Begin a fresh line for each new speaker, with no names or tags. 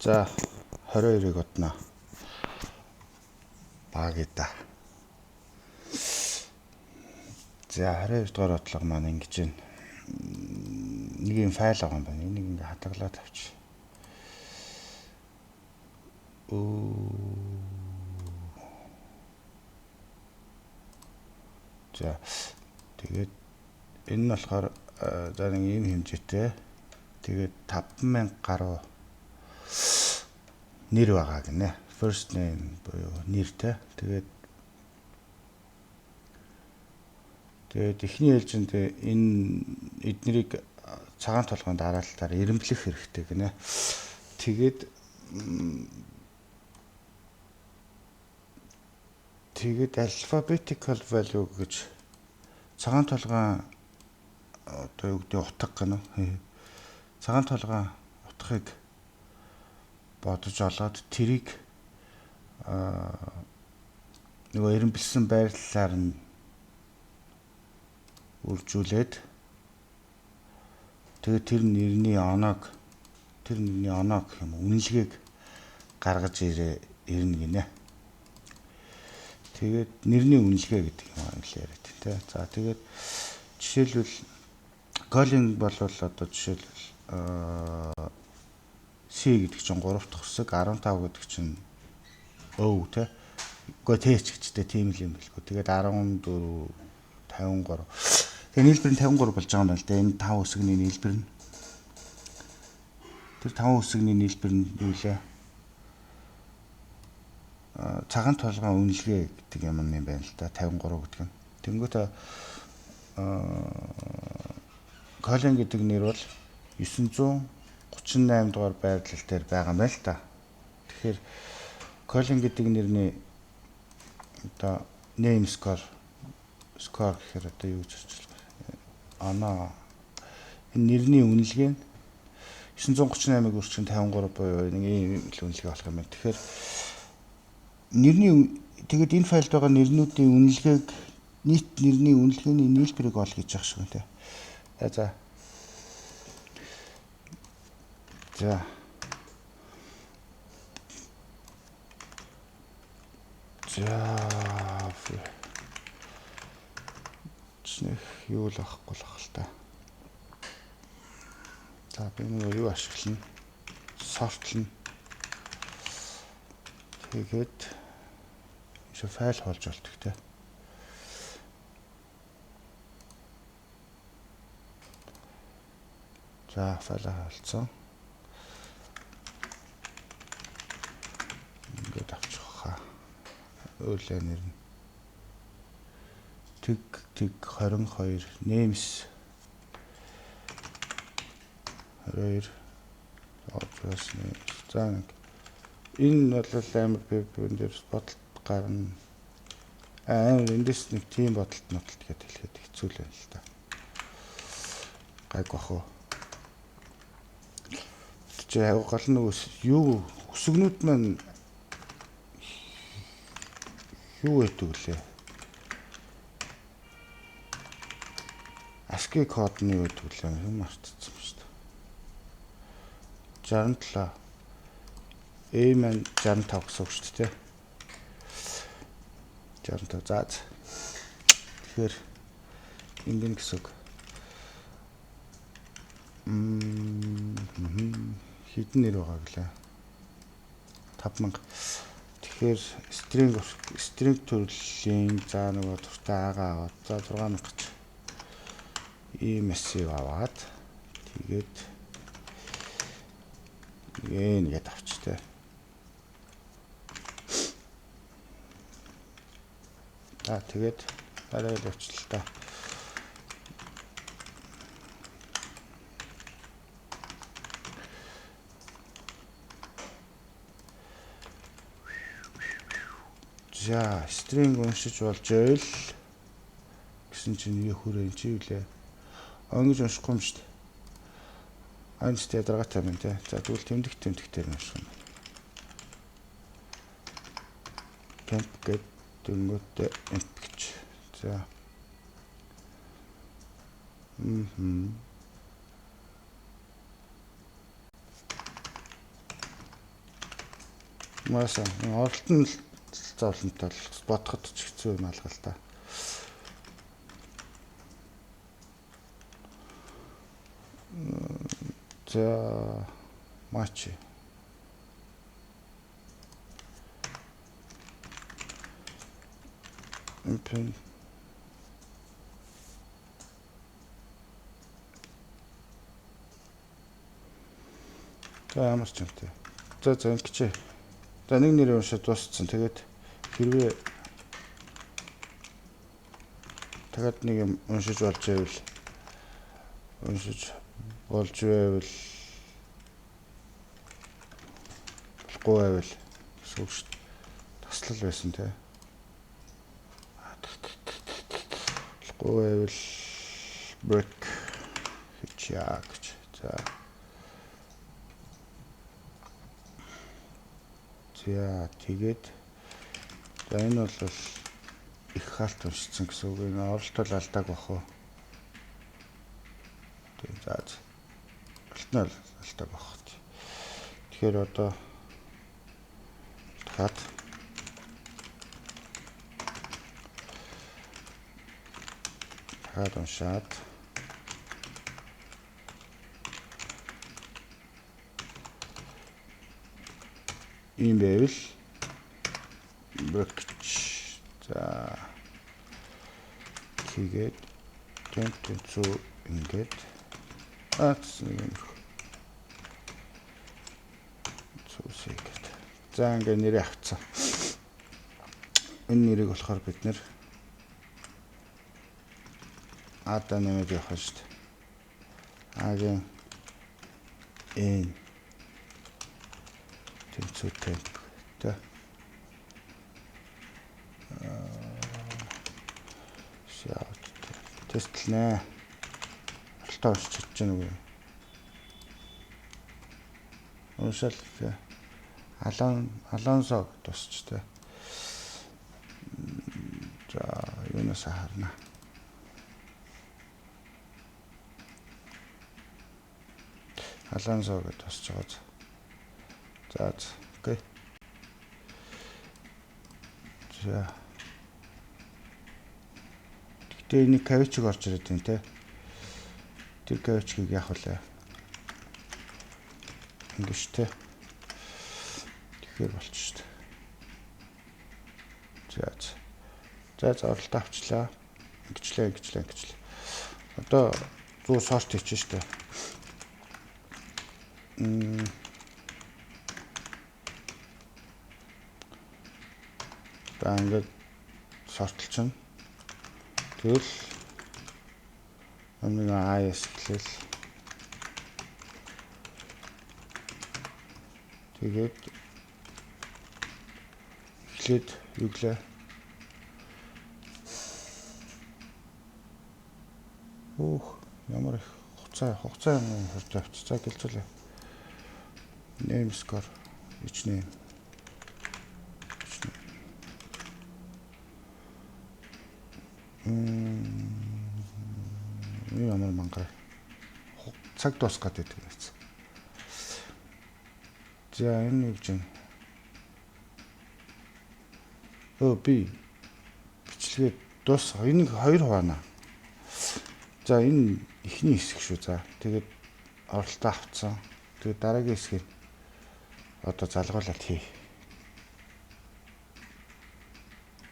За 22-ыг одно багида. За 22 дугаар одлого маань ингэж байна. Нэг юм файл байгаа юм байна. Энийг ингээ хадгалаад авч. За тэгээд энэ нь болохоор за нэг ийм хэмжээтэй. Тэгээд 5000 гаруй нэр байгаа гинэ. First name буюу нэртэй. Тэгээд эхний ээлжинд энэ эднэрийг цагаан толгойн дараалтаар ирэмблэх хэрэгтэй гинэ. Тэгээд alphabetical value гэж цагаан толгойн одоо юу гэдэг утга гэнэ. Цагаан толгойн утгыг бодож олоод тэрийг нөгөө ирэмблсэн байрлалаар нь үржүүлээд тэгээд тэр нэрний оноог гэх юм үнэлгээг гаргаж ирнэ гинэ. Тэгээд нэрний үнэлгээ гэдэг юм аа яриад тийм. За тэгээд жишээлбэл calling бол одоо жишээлбэл C гэдэг чинь 3 дахь хэсэг, 15 гэдэг чинь O тийм. Үгүй T ч гэжтэй тийм л юм билгүй. Тэгээд 14 53. Тэгээ нийлбэр нь 53 болж байгаа юм байна л да. Энэ 5 хэсгийн нийлбэр нь. Тэр 5 хэсгийн нийлбэр нь юу лээ? Цагаан толгойн үнэлгээ гэдэг юм байна л да. 53 гэдэг нь. Тэнгүүтээ calling гэдэг нэр бол 938 дугаар байрлал дээр байгаа юм байна л да. Тэгэхээр calling гэдэг нэрний одоо name score гэхээр одоо юу гэж оноо энэ нэрний үнэлгээ нь 938-ыг өрчин 53 буюу нэг ийм л үнэлгээ болох юм байна. Тэгэхээр тэгээд энэ файлд байгаа нэрнүүдийн үнэлгээг нийт нэрний үнэлгээний нийлбэрийг ол гэж явах шиг байна. За юу л авахгүй л ах л та. За би нэг юу ашиглана? Сортлно. Тэгээд файл холж болтго те. За файл хаалцсан. Ингээд авчих хаа. Өөлөө нэр нь тэг 22 names 22 obvious names. За энэ бол амар бибэн дээр бодолт гарна. Эндээс нэг тийм бодолт гэдээ хэлэхэд хэцүү л байна л да. Гайг бах уу. Чи гол нь юу өсгнүүд маань юу гэдэг лээ? ASCII код нь юу гэдэг лээ? Юм мартчихсан шүү дээ. 67 A маань 65 гэсэн үг шүү дээ. 65 за. Тэгэхээр ингэн гэсэн үг. Хідэн нэр байгаа гэлээ. 5000. Тэгэхээр string төрлийн за нөгөө туртай агаа аваад за 6000 гэж massive аваад тэгээд нэгэд авчтай. За тэгээд арай л авчлаа та. За string уншиж болж байл гэсэн чинь юу хүрээ чи үлээ. Ингэж уншихгүй юм шүү дээ. Анчт ядаргатай юм те. За тэгвэл тэмдэгтээр унших юм. Temp гэдэг дөнгөтэй emp гэж. За. Мааса оролтон зовлонтой бодоход ч хэцүү юм алга л та. За матч. Импен. За ямар ч юм те. За ингэчээ. За нэг нэр уншаад дууссан. Тэгээд хэрвээ тэгээд нэг юм уншиж болж байвал болохгүй байвал сүгш таслал байсан те. Болохгүй байвал break хийчихье гэж. За. За тэгээд за энэ бол их хаалт уншсан гэсэн үг. Энэ оролтол алдааг бах уу. Тэгээд за оролтол алдааг бах. Тэгэхээр одоо хат уншаад ийм байвал брокч за тэгээд тэнцүү ингээд нэг юм зүсэйгээд за ингээд нэрээ авцсан. Энэ нэрийг болохоор бид нэр ада нэмээд явах шүү дээ. Агийн энэ тэнцүү темп тэ шаут тестлнэ. Алтаа уншиж чадж байна уу? Уншаал тэ Алонсо тусч тэ. За юунаас харна. Алонсо гэж тусч байгаа. За окей. За. Гэтэ энэ кавичиг орж ирээд байна те. Тэр кавичгийг яах вэ? Ингэж те. Тэгэхээр болчих шүү дээ. За оролт авчлаа. Ингэчлээ. Одоо 100 сорт хийчих шүү дээ. За ингээд сортолчихно. Тэгэл нэг AS эхлэв. Тэгээд эхлээд юу гэлээ? Ямар их хугацаа юм хурж авчихсан гэлцүүлээ. Name score each name. Ямар мангар цаг дуусгаад байдаг гэсэн. За энэ юу гэж юм? Би бичлэгээ дуус энэ 2 хуваана. За энэ эхний хэсэг шүү. За тэгээд оролтоо авцсан. Тэгээд дараагийн хэсгийг одоо залгуулаад хий.